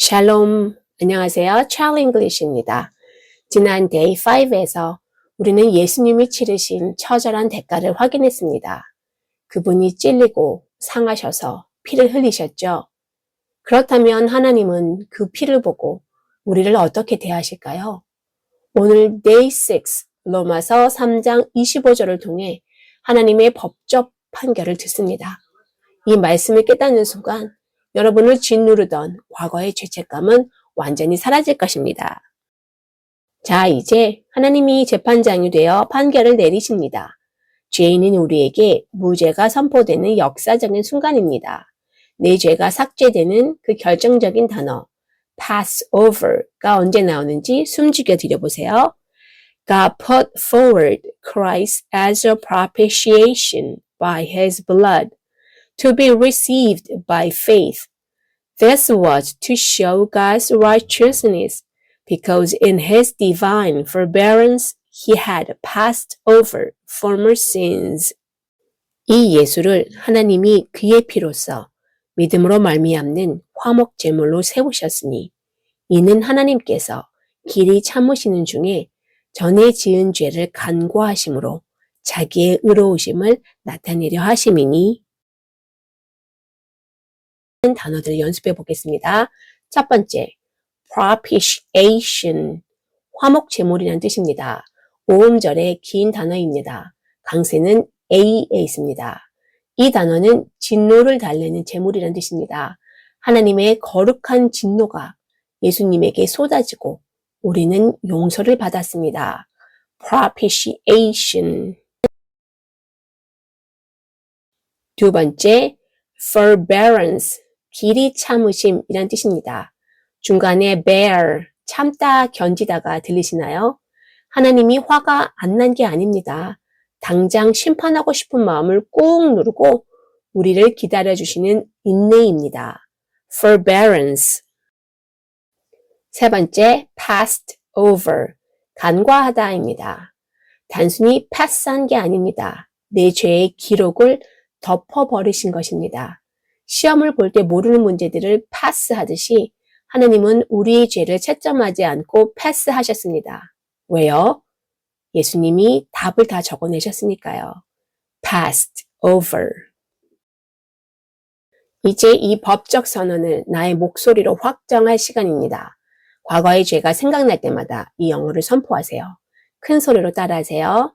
샬롬, 안녕하세요. Charlie English입니다. 지난 Day 5에서 우리는 예수님이 치르신 처절한 대가를 확인했습니다. 그분이 찔리고 상하셔서 피를 흘리셨죠. 그렇다면 하나님은 그 피를 보고 우리를 어떻게 대하실까요? 오늘 Day 6, 로마서 3장 25절을 통해 하나님의 법적 판결을 듣습니다. 이 말씀을 깨닫는 순간 여러분을 짓누르던 과거의 죄책감은 완전히 사라질 것입니다. 자, 이제 하나님이 재판장이 되어 판결을 내리십니다. 죄인은 우리에게 무죄가 선포되는 역사적인 순간입니다. 내 죄가 삭제되는 그 결정적인 단어 Passover가 언제 나오는지 숨죽여 드려보세요. God put forward Christ as a propitiation by his blood to be received by faith. This was to show God's righteousness, because in his divine forbearance he had passed over former sins. 이 예수를 하나님이 그의 피로써 믿음으로 말미암는 화목 제물로 세우셨으니 이는 하나님께서 길이 참으시는 중에 전에 지은 죄를 간과하심으로 자기의 의로우심을 나타내려 하심이니. 단어들을 연습해 보겠습니다. 첫 번째, propitiation, 화목 제물이라는 뜻입니다. 5음절의 긴 단어입니다. 강세는 A에 있습니다. 이 단어는 진노를 달래는 제물이라는 뜻입니다. 하나님의 거룩한 진노가 예수님에게 쏟아지고 우리는 용서를 받았습니다. propitiation. 두 번째, forbearance, 길이 참으심이란 뜻입니다. 중간에 bear, 참다, 견디다가 들리시나요? 하나님이 화가 안 난 게 아닙니다. 당장 심판하고 싶은 마음을 꾹 누르고 우리를 기다려주시는 인내입니다. forbearance. 세 번째, passed over, 간과하다입니다. 단순히 패스한 게 아닙니다. 내 죄의 기록을 덮어버리신 것입니다. 시험을 볼 때 모르는 문제들을 패스하듯이 하나님은 우리의 죄를 채점하지 않고 패스하셨습니다. 왜요? 예수님이 답을 다 적어내셨으니까요. passed over. 이제 이 법적 선언을 나의 목소리로 확정할 시간입니다. 과거의 죄가 생각날 때마다 이 영어를 선포하세요. 큰 소리로 따라하세요.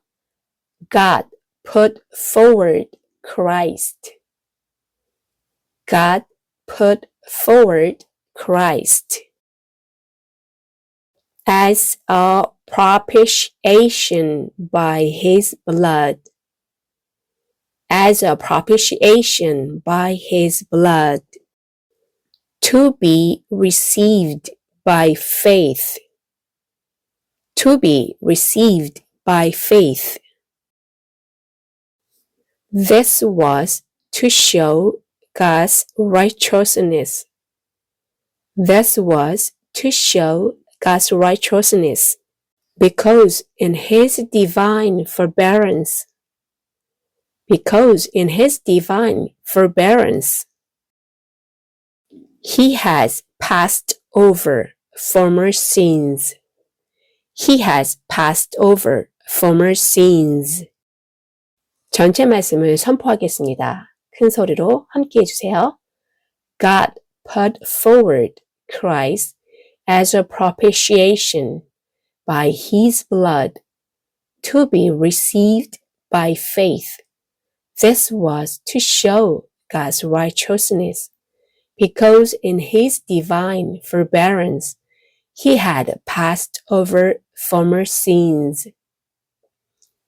God put forward Christ. God put forward Christ as a propitiation by his blood. As a propitiation by his blood, to be received by faith. To be received by faith. This was to show God's righteousness. This was to show God's righteousness, because in his divine forbearance, he has passed over former sins. He has passed over former sins. 전체 말씀을 선포하겠습니다. 큰 소리로 함께 해주세요. God put forward Christ as a propitiation by his blood to be received by faith. This was to show God's righteousness, because in his divine forbearance he had passed over former sins.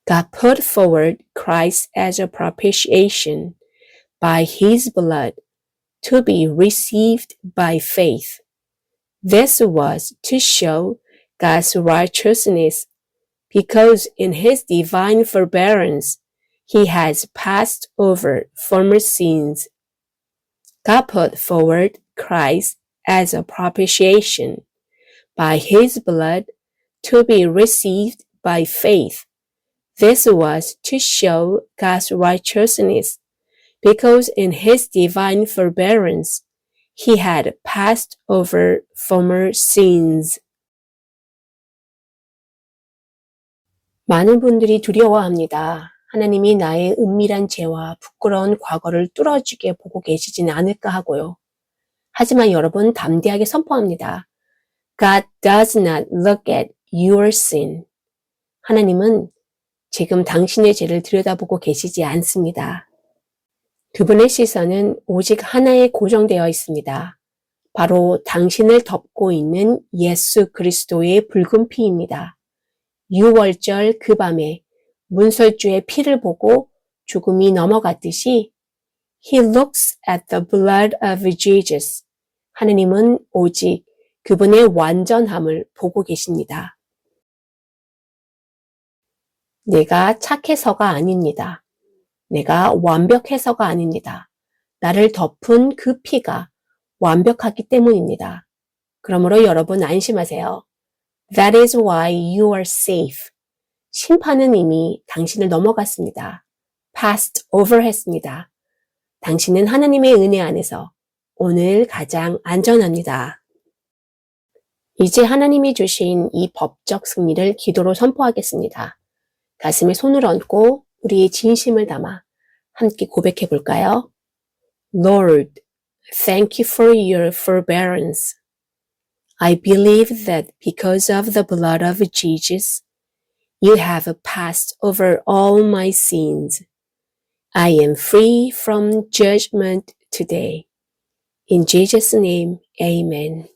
God put forward Christ as a propitiation by his blood to be received by faith. This was to show God's righteousness, because in his divine forbearance he has passed over former sins. God put forward Christ as a propitiation by his blood to be received by faith. This was to show God's righteousness, because in his divine forbearance He had passed over former sins. 많은 분들이 두려워합니다. 하나님이 나의 은밀한 죄와 부끄러운 과거를 뚫어지게 보고 계시지는 않을까 하고요. 하지만 여러분 담대하게 선포합니다. God does not look at your sin. 하나님은 지금 당신의 죄를 들여다보고 계시지 않습니다. 그분의 시선은 오직 하나에 고정되어 있습니다. 바로 당신을 덮고 있는 예수 그리스도의 붉은 피입니다. 유월절 그 밤에 문설주의 피를 보고 죽음이 넘어갔듯이 He looks at the blood of Jesus. 하느님은 오직 그분의 완전함을 보고 계십니다. 내가 착해서가 아닙니다. 내가 완벽해서가 아닙니다. 나를 덮은 그 피가 완벽하기 때문입니다. 그러므로 여러분 안심하세요. That is why you are safe. 심판은 이미 당신을 넘어갔습니다. Passed over 했습니다. 당신은 하나님의 은혜 안에서 오늘 가장 안전합니다. 이제 하나님이 주신 이 법적 승리를 기도로 선포하겠습니다. 가슴에 손을 얹고 우리의 진심을 담아 함께 고백해 볼까요? Lord, thank you for your forbearance. I believe that because of the blood of Jesus, you have passed over all my sins. I am free from judgment today. In Jesus' name, amen.